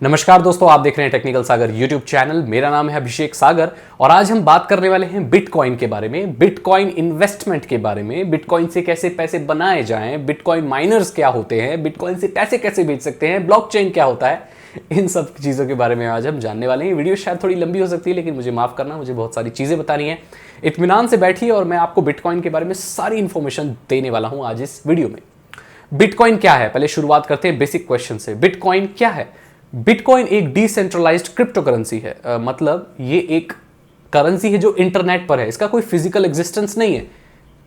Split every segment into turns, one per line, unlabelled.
नमस्कार दोस्तों, आप देख रहे हैं टेक्निकल सागर यूट्यूब चैनल। मेरा नाम है अभिषेक सागर और आज हम बात करने वाले हैं बिटकॉइन के बारे में, बिटकॉइन इन्वेस्टमेंट के बारे में, बिटकॉइन से कैसे पैसे बनाए जाएं, बिटकॉइन माइनर्स क्या होते हैं, बिटकॉइन से पैसे कैसे बेच सकते हैं, ब्लॉकचेन क्या होता है, इन सब चीज़ों के बारे में आज हम जानने वाले हैं। वीडियो शायद थोड़ी लंबी हो सकती है, लेकिन मुझे माफ़ करना, मुझे बहुत सारी चीज़ें बतानी है। इत्मीनान से बैठिए और मैं आपको बिटकॉइन के बारे में सारी इन्फॉर्मेशन देने वाला हूँ आज इस वीडियो में। बिटकॉइन क्या है, पहले शुरुआत करते हैं बेसिक क्वेश्चन से। बिटकॉइन क्या है? बिटकॉइन एक डिसेंट्रलाइज्ड क्रिप्टो करेंसी है। मतलब ये एक करेंसी है जो इंटरनेट पर है, इसका कोई फिजिकल एग्जिस्टेंस नहीं है।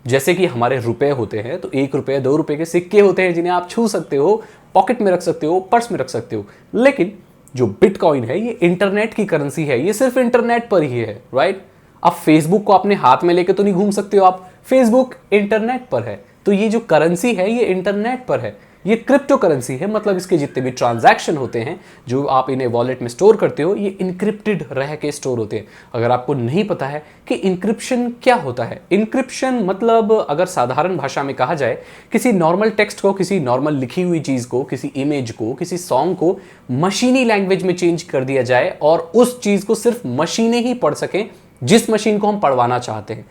जैसे कि हमारे रुपए होते हैं, तो 1 रुपये 2 रुपये के सिक्के होते हैं जिन्हें आप छू सकते हो, पॉकेट में रख सकते हो, पर्स में रख सकते हो। लेकिन जो बिटकॉइन है ये इंटरनेट की करेंसी है, ये सिर्फ इंटरनेट पर ही है, राइट? आप फेसबुक को अपने हाथ में लेके तो नहीं घूम सकते हो आप, फेसबुक इंटरनेट पर है। तो ये जो करेंसी है ये इंटरनेट पर है, ये क्रिप्टो करेंसी है। मतलब इसके जितने भी ट्रांजैक्शन होते हैं जो आप इन्हें वॉलेट में स्टोर करते हो, ये इनक्रिप्टेड रह के स्टोर होते हैं। अगर आपको नहीं पता है कि इंक्रिप्शन क्या होता है, इंक्रिप्शन मतलब अगर साधारण भाषा में कहा जाए, किसी नॉर्मल टेक्स्ट को, किसी नॉर्मल लिखी हुई चीज़ को, किसी इमेज को, किसी सॉन्ग को मशीनी लैंग्वेज में चेंज कर दिया जाए और उस चीज़ को सिर्फ मशीनें ही पढ़ सकें जिस मशीन को हम पढ़वाना चाहते हैं।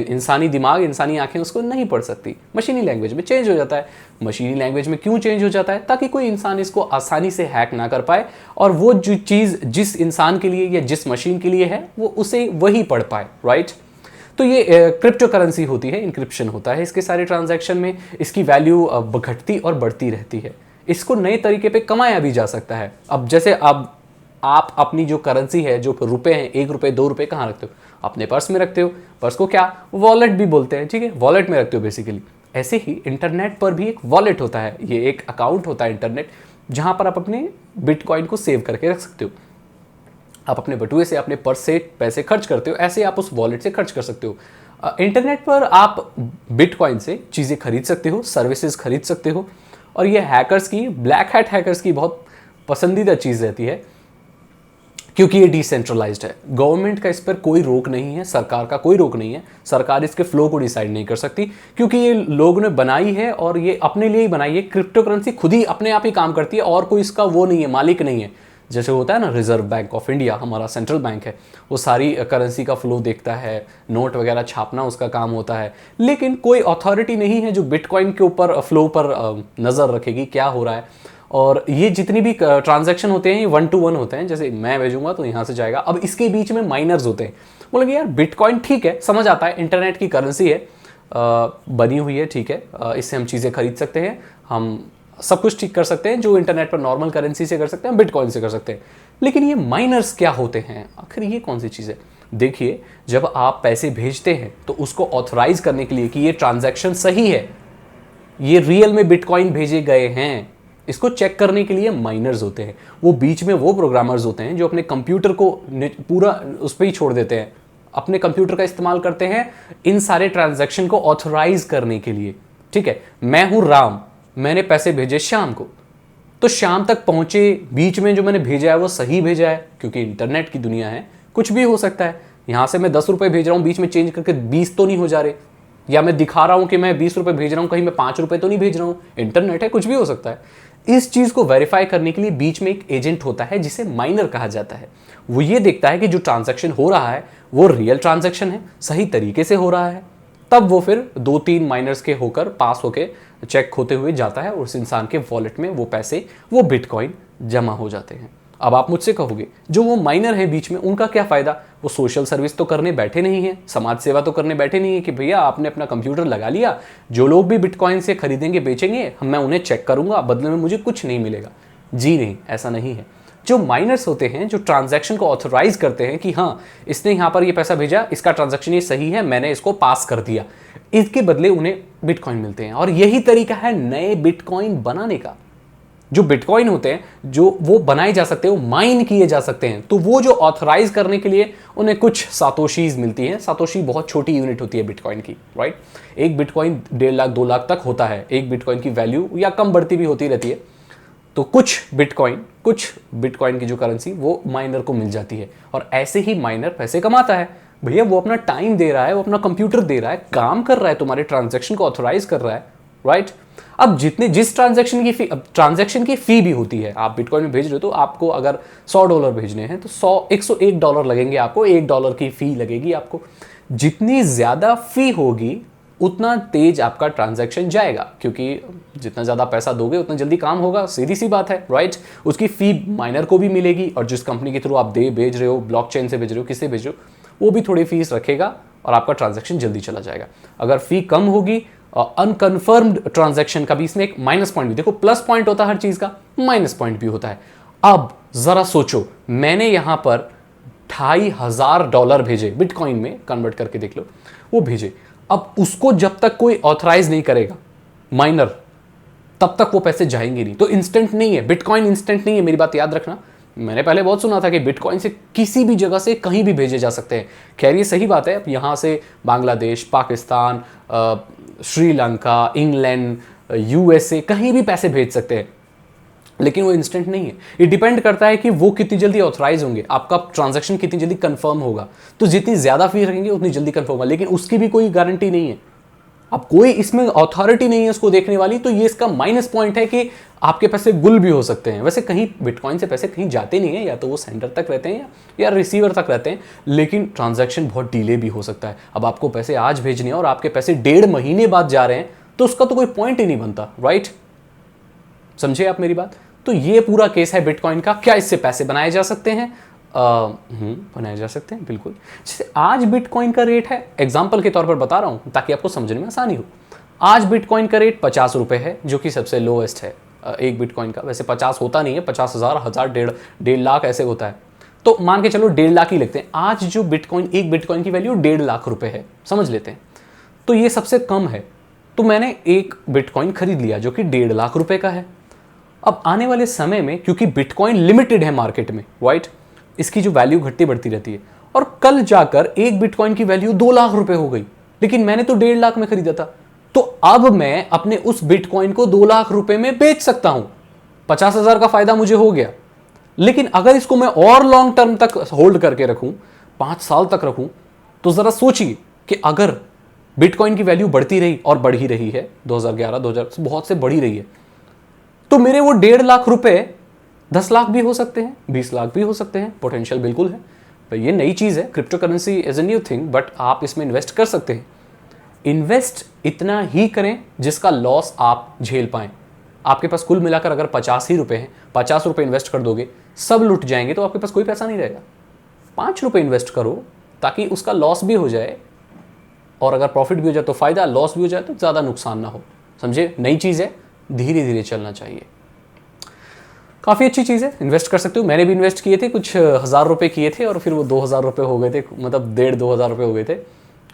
इंसानी दिमाग, इंसानी आंखें उसको नहीं पढ़ सकती, मशीनी लैंग्वेज में चेंज हो जाता है। मशीनी लैंग्वेज में क्यों चेंज हो जाता है? ताकि कोई इंसान इसको आसानी से हैक ना कर पाए और वो जो चीज़ जिस इंसान के लिए या जिस मशीन के लिए है वो उसे वही पढ़ पाए, राइट? तो ये क्रिप्टो करेंसी होती है, इंक्रिप्शन होता है इसके सारे ट्रांजैक्शन में। इसकी वैल्यू घटती और बढ़ती रहती है। इसको नए तरीके पे कमाया भी जा सकता है। अब जैसे अब आप अपनी जो करेंसी है, जो रुपए हैं, 1 रुपये 2 रुपये, कहाँ रखते हो? अपने पर्स में रखते हो। पर्स को क्या वॉलेट भी बोलते हैं, ठीक है? वॉलेट में रखते हो बेसिकली। ऐसे ही इंटरनेट पर भी एक वॉलेट होता है, ये एक अकाउंट होता है इंटरनेट, जहां पर आप अपने बिटकॉइन को सेव करके रख सकते हो। आप अपने बटुए से, अपने पर्स से पैसे खर्च करते हो, ऐसे आप उस वॉलेट से खर्च कर सकते हो। इंटरनेट पर आप बिटकॉइन से चीज़ें खरीद सकते हो, सर्विसेज खरीद सकते हो। और ये हैकर्स की, ब्लैक हैट हैकर्स की बहुत पसंदीदा चीज़ रहती है, क्योंकि ये डिसेंट्रलाइज्ड है। गवर्नमेंट का इस पर कोई रोक नहीं है, सरकार का कोई रोक नहीं है। सरकार इसके फ्लो को डिसाइड नहीं कर सकती, क्योंकि ये लोगों ने बनाई है और ये अपने लिए ही बनाई है। क्रिप्टो करेंसी खुद ही अपने आप ही काम करती है और कोई इसका वो नहीं है, मालिक नहीं है। जैसे होता है ना, रिजर्व बैंक ऑफ इंडिया हमारा सेंट्रल बैंक है, वो सारी करेंसी का फ्लो देखता है, नोट वगैरह छापना उसका काम होता है। लेकिन कोई अथॉरिटी नहीं है जो बिटकॉइन के ऊपर फ्लो पर नज़र रखेगी क्या हो रहा है। और ये जितनी भी ट्रांजैक्शन होते हैं ये 1 to 1 होते हैं। जैसे मैं भेजूंगा तो यहाँ से जाएगा। अब इसके बीच में माइनर्स होते हैं। बोलेंगे यार बिटकॉइन ठीक है, समझ आता है, इंटरनेट की करेंसी है, बनी हुई है, ठीक है, इससे हम चीज़ें खरीद सकते हैं, हम सब कुछ ठीक कर सकते हैं जो इंटरनेट पर नॉर्मल करेंसी से कर सकते हैं, बिटकॉइन से कर सकते हैं। लेकिन ये माइनर्स क्या होते हैं, आखिर ये कौन सी चीज़ है? देखिए, जब आप पैसे भेजते हैं तो उसको ऑथराइज करने के लिए कि ये ट्रांजैक्शन सही है, ये रियल में बिटकॉइन भेजे गए हैं, इसको चेक करने के लिए माइनर्स होते हैं। वो बीच में वो प्रोग्रामर्स होते हैं जो अपने कंप्यूटर को पूरा उस पर ही छोड़ देते हैं, अपने कंप्यूटर का इस्तेमाल करते हैं इन सारे ट्रांजैक्शन को ऑथराइज करने के लिए। ठीक है, मैं हूं राम, मैंने पैसे भेजे श्याम को, तो शाम तक पहुंचे, बीच में जो मैंने भेजा है वो सही भेजा है, क्योंकि इंटरनेट की दुनिया है, कुछ भी हो सकता है। यहां से मैं 10 रुपये भेज रहा हूं, बीच में चेंज करके 20 तो नहीं हो जा रहे, या मैं दिखा रहा हूं कि मैं 20 रुपये भेज रहा हूं, कहीं मैं 5 रुपये तो नहीं भेज रहा हूं। इंटरनेट है, कुछ भी हो सकता है। इस चीज को वेरीफाई करने के लिए बीच में एक एजेंट होता है जिसे माइनर कहा जाता है। वो ये देखता है कि जो ट्रांजैक्शन हो रहा है वो रियल ट्रांजैक्शन है, सही तरीके से हो रहा है। तब वो फिर 2-3 माइनर्स के होकर पास होके चेक होते हुए जाता है और उस इंसान के वॉलेट में वो पैसे, वो बिटकॉइन जमा हो जाते हैं। अब आप मुझसे कहोगे, जो वो माइनर है बीच में, उनका क्या फायदा? वो सोशल सर्विस तो करने बैठे नहीं है, समाज सेवा तो करने बैठे नहीं है कि भैया आपने अपना कंप्यूटर लगा लिया, जो लोग भी बिटकॉइन से खरीदेंगे बेचेंगे, मैं उन्हें चेक करूंगा, बदले में मुझे कुछ नहीं मिलेगा। जी नहीं, ऐसा नहीं है। जो माइनर्स होते हैं, जो ट्रांजैक्शन को ऑथराइज करते हैं कि हाँ इसने यहाँ पर ये पैसा भेजा, इसका ट्रांजैक्शन ये सही है, मैंने इसको पास कर दिया, इसके बदले उन्हें बिटकॉइन मिलते हैं। और यही तरीका है नए बिटकॉइन बनाने का। जो बिटकॉइन होते हैं जो वो बनाए जा सकते हैं, वो माइन किए जा सकते हैं, तो वो जो ऑथराइज करने के लिए उन्हें कुछ सातोशीज मिलती हैं। सातोशी बहुत छोटी यूनिट होती है बिटकॉइन की, राइट? एक बिटकॉइन 1.5 लाख 2 लाख तक होता है एक बिटकॉइन की वैल्यू, या कम बढ़ती भी होती रहती है। तो कुछ बिटकॉइन की जो करेंसी वो माइनर को मिल जाती है, और ऐसे ही माइनर पैसे कमाता है। भैया वो अपना टाइम दे रहा है, वो अपना कंप्यूटर दे रहा है, काम कर रहा है, तुम्हारे ट्रांजैक्शन को ऑथराइज कर रहा है, राइट। अब जिस ट्रांजैक्शन की फी भी होती है, आप बिटकॉइन में भेज रहे हो तो आपको अगर $100 भेजने हैं तो 101 डॉलर लगेंगे, आपको $1 की फी लगेगी आपको। जितनी ज्यादा फी होगी उतना तेज आपका ट्रांजैक्शन जाएगा, क्योंकि जितना ज्यादा पैसा दोगे उतना जल्दी काम होगा, सीधी सी बात है, राइट। उसकी फी माइनर को भी मिलेगी, और जिस कंपनी के थ्रू आप भेज रहे हो, ब्लॉकचेन से भेज रहे हो, किससे भेज रहे हो, वो भी थोड़ी फीस रखेगा और आपका ट्रांजैक्शन जल्दी चला जाएगा। अगर फी कम होगी, अनकन्फर्म्ड ट्रांजैक्शन का भी इसमें एक माइनस पॉइंट भी, देखो प्लस पॉइंट होता है हर चीज का, माइनस पॉइंट भी होता है। अब जरा सोचो, मैंने यहां पर $2,500 भेजे, बिटकॉइन में कन्वर्ट करके देख लो, वो भेजे। अब उसको जब तक कोई ऑथराइज नहीं करेगा माइनर, तब तक वो पैसे जाएंगे नहीं। तो इंस्टेंट नहीं है, बिटकॉइन इंस्टेंट नहीं है, मेरी बात याद रखना। मैंने पहले बहुत सुना था कि बिटकॉइन से किसी भी जगह से कहीं भी भेजे जा सकते हैं। खैर ये सही बात है, अब यहाँ से बांग्लादेश, पाकिस्तान, श्रीलंका, इंग्लैंड, यूएसए, कहीं भी पैसे भेज सकते हैं, लेकिन वो इंस्टेंट नहीं है। ये डिपेंड करता है कि वो कितनी जल्दी ऑथराइज होंगे, आपका ट्रांजैक्शन कितनी जल्दी कंफर्म होगा। तो जितनी ज्यादा फी रखेंगे उतनी जल्दी कंफर्म होगा, लेकिन उसकी भी कोई गारंटी नहीं है। अब कोई इसमें अथॉरिटी नहीं है उसको देखने वाली, तो ये इसका माइनस पॉइंट है कि आपके पैसे गुल भी हो सकते हैं। वैसे कहीं बिटकॉइन से पैसे कहीं जाते नहीं है, या तो वो सेंडर तक रहते हैं या रिसीवर तक रहते हैं, लेकिन ट्रांजैक्शन बहुत डिले भी हो सकता है। अब आपको पैसे आज भेजने हैं और आपके पैसे 1.5 महीने बाद जा रहे हैं, तो उसका तो कोई पॉइंट ही नहीं बनता, राइट। समझे आप मेरी बात। तो ये पूरा केस है बिटकॉइन का। क्या इससे पैसे बनाए जा सकते हैं? बनाए जा सकते हैं, बिल्कुल। जैसे आज बिटकॉइन का रेट है, एग्जांपल के तौर पर बता रहा हूं ताकि आपको समझने में आसानी हो। आज बिटकॉइन का रेट ₹50 है, जो कि सबसे लोएस्ट है एक बिटकॉइन का। वैसे 50 होता नहीं है, 50,000, 1000, 1.5 लाख ऐसे होता है, तो मान के चलो 1.5 लाख ही लगते हैं। आज जो बिटकॉइन, एक बिटकॉइन की वैल्यू ₹1.5 लाख है, समझ लेते हैं, तो ये सबसे कम है। तो मैंने एक बिटकॉइन खरीद लिया जो कि ₹1.5 लाख का है। अब आने वाले समय में, क्योंकि बिटकॉइन लिमिटेड है मार्केट में, राइट, इसकी जो वैल्यू घटती बढ़ती रहती है, और कल जाकर एक बिटकॉइन की वैल्यू ₹2 लाख हो गई, लेकिन मैंने तो 1.5 लाख में खरीदा था। तो अब मैं अपने उस बिटकॉइन को ₹2 लाख में बेच सकता हूं, 50,000 का फायदा मुझे हो गया। लेकिन अगर इसको मैं और लॉन्ग टर्म तक होल्ड करके रखूं, 5 साल तक रखूं, तो जरा सोचिए कि अगर बिटकॉइन की वैल्यू बढ़ती रही, और बढ़ ही रही है, 2011, 2000 बहुत से बढ़ी रही है, तो मेरे वो ₹1.5 लाख 10 लाख भी हो सकते हैं, 20 लाख भी हो सकते हैं, पोटेंशियल बिल्कुल है। तो ये नई चीज़ है, crypto currency is a new thing, but आप इसमें इन्वेस्ट कर सकते हैं। इन्वेस्ट इतना ही करें जिसका लॉस आप झेल पाएं। आपके पास कुल मिलाकर अगर 50 ही रुपए हैं, ₹50 इन्वेस्ट कर दोगे, सब लुट जाएंगे तो आपके पास कोई पैसा नहीं रहेगा। ₹5 इन्वेस्ट करो ताकि उसका लॉस भी हो जाए, और अगर प्रॉफिट भी हो जाए तो फायदा, लॉस भी हो जाए तो ज़्यादा नुकसान ना हो। समझे, नई चीज़ है, धीरे धीरे चलना चाहिए। काफ़ी अच्छी चीज़ है, इन्वेस्ट कर सकते हो। मैंने भी इन्वेस्ट किए थे, कुछ ₹1000 किए थे, और फिर वो ₹2000 हो गए थे, मतलब 1,500-2,000 हो गए थे।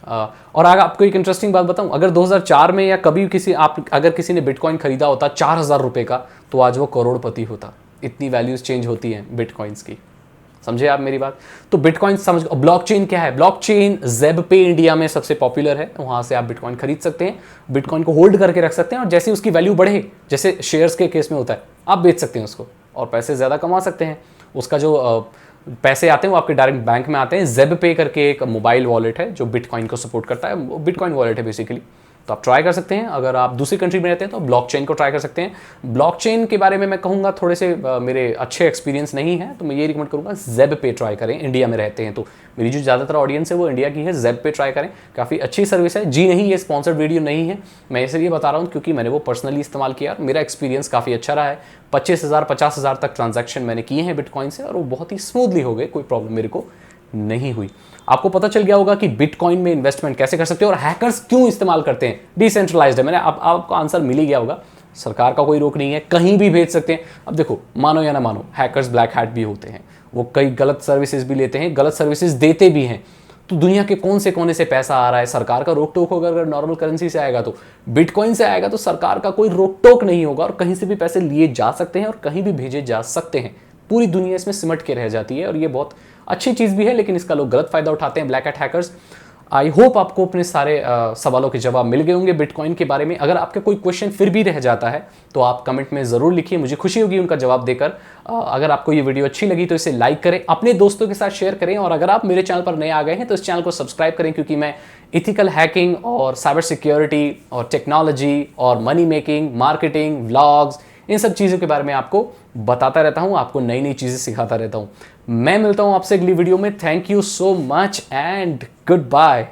और अगर आपको एक इंटरेस्टिंग बात बताऊं, अगर 2004 में या कभी अगर किसी ने बिटकॉइन खरीदा होता ₹4000 का, तो आज वो करोड़पति होता। इतनी वैल्यूज चेंज होती हैं बिटकॉइंस की, समझे आप मेरी बात। तो बिटकॉइन समझ। ब्लॉकचेन क्या है? ब्लॉकचेन ज़ेब पे इंडिया में सबसे पॉपुलर है, वहां से आप बिटकॉइन खरीद सकते हैं, बिटकॉइन को होल्ड करके रख सकते हैं, और जैसे उसकी वैल्यू बढ़े, जैसे शेयर्स के केस में होता है, आप बेच सकते हैं उसको और पैसे ज़्यादा कमा सकते हैं। उसका जो पैसे आते हैं वो आपके डायरेक्ट बैंक में आते हैं। ज़ेब पे करके एक मोबाइल वॉलेट है जो बिटकॉइन को सपोर्ट करता है, वो बिटकॉइन वॉलेट है बेसिकली। तो आप ट्राई कर सकते हैं। अगर आप दूसरी कंट्री में रहते हैं तो ब्लॉकचेन को ट्राई कर सकते हैं। ब्लॉकचेन के बारे में मैं कहूँगा थोड़े से मेरे अच्छे एक्सपीरियंस नहीं है, तो मैं ये रिकमेंड करूँगा ज़ेब पे ट्राई करें। इंडिया में रहते हैं तो मेरी जो ज़्यादातर ऑडियंस है वो इंडिया की है, ज़ेब पे ट्राई करें, काफ़ी अच्छी सर्विस है। जी नहीं, ये स्पॉन्सर्ड वीडियो नहीं है, मैं इसलिए बता रहा हूँ क्योंकि मैंने वो पर्सनली इस्तेमाल किया, मेरा एक्सपीरियंस काफ़ी अच्छा रहा है। 25,000 50,000 तक ट्रांजैक्शन मैंने किए हैं बिटकॉइन से, और वो बहुत ही स्मूथली हो गए, कोई प्रॉब्लम मेरे को नहीं हुई। आपको पता चल गया होगा कि बिटकॉइन में इन्वेस्टमेंट कैसे कर सकते हो और हैकर्स क्यों इस्तेमाल करते हैं। डिसेंट्रलाइज्ड है, मैंने आपको आंसर मिल ही गया होगा। सरकार का कोई रोक नहीं है, कहीं भी भेज सकते हैं। अब देखो, मानो या ना मानो, हैकर्स ब्लैक हैट भी होते हैं, वो कई गलत सर्विसेज भी लेते हैं, गलत सर्विसेज देते भी हैं। तो दुनिया के कौन से कोने से पैसा आ रहा है, सरकार का रोक टोक होगा। अगर नॉर्मल करेंसी से आएगा, तो बिटकॉइन से आएगा, तो सरकार का कोई रोक टोक नहीं होगा, और कहीं से भी पैसे लिए जा सकते हैं और कहीं भी भेजे जा सकते हैं। पूरी दुनिया इसमें सिमट के रह जाती है, और ये बहुत अच्छी चीज़ भी है, लेकिन इसका लोग गलत फायदा उठाते हैं, black hat hackers. I hope आपको अपने सारे सवालों के जवाब मिल गए होंगे बिटकॉइन के बारे में। अगर आपका कोई क्वेश्चन फिर भी रह जाता है तो आप कमेंट में ज़रूर लिखिए, मुझे खुशी होगी उनका जवाब देकर। अगर आपको ये वीडियो अच्छी लगी तो इसे लाइक करें, अपने दोस्तों के साथ शेयर करें, और अगर आप मेरे चैनल पर नए आ गए हैं तो इस चैनल को सब्सक्राइब करें, क्योंकि मैं इथिकल हैकिंग और साइबर सिक्योरिटी और टेक्नोलॉजी और मनी मेकिंग, मार्केटिंग, व्लॉग्स, इन सब चीज़ों के बारे में आपको बताता रहता हूँ, आपको नई नई चीज़ें सिखाता रहता हूँ। मैं मिलता हूँ आपसे अगली वीडियो में। Thank you so much and good bye.